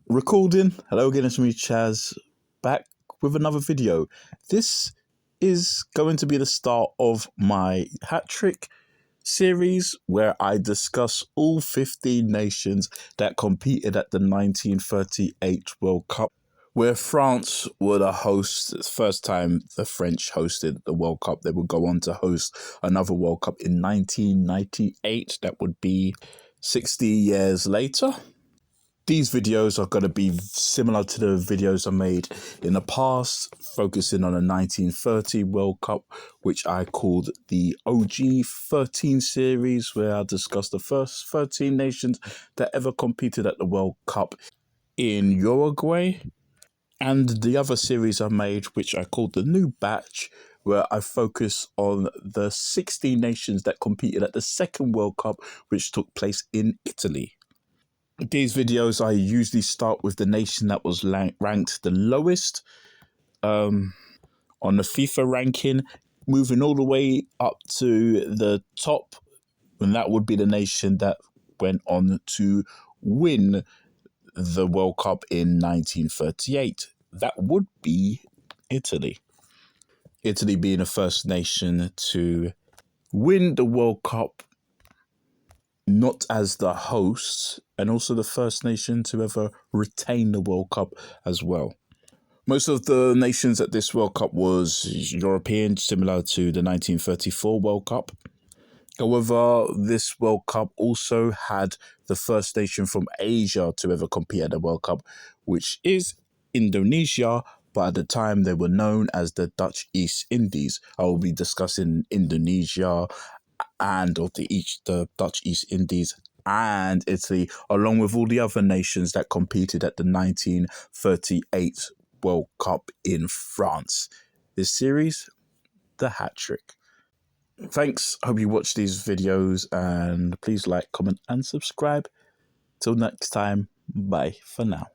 Recording. Hello again, it's me, Chaz, back with another video. This is going to be the start of my Hattrick series where I discuss all 15 nations that competed at the 1938 World Cup, where France were the hosts. It's the first time the French hosted the World Cup. They would go on to host another World Cup in 1998. That would be 60 years later. These videos are going to be similar to the videos I made in the past, focusing on a 1930 World Cup, which I called the OG 13 series, where I discussed the first 13 nations that ever competed at the World Cup in Uruguay. And the other series I made, which I called the New Batch, where I focus on the 16 nations that competed at the second World Cup, which took place in Italy. These videos, I usually start with the nation that was ranked the lowest on the FIFA ranking, moving all the way up to the top, and that would be the nation that went on to win the World Cup in 1938. That would be Italy. Italy being the first nation to win the World Cup, not as the hosts, and also the first nation to ever retain the World Cup as well. Most of the nations at this World Cup was European, similar to the 1934 World Cup. However, this World Cup also had the first nation from Asia to ever compete at the World Cup, which is Indonesia, but at the time they were known as the Dutch East Indies. I will be discussing Indonesia and the Dutch East Indies and Italy, along with all the other nations that competed at the 1938 World Cup in France. This series, the Hattrick. Thanks, hope you watch these videos, and please like, comment and subscribe. Till next time, bye for now.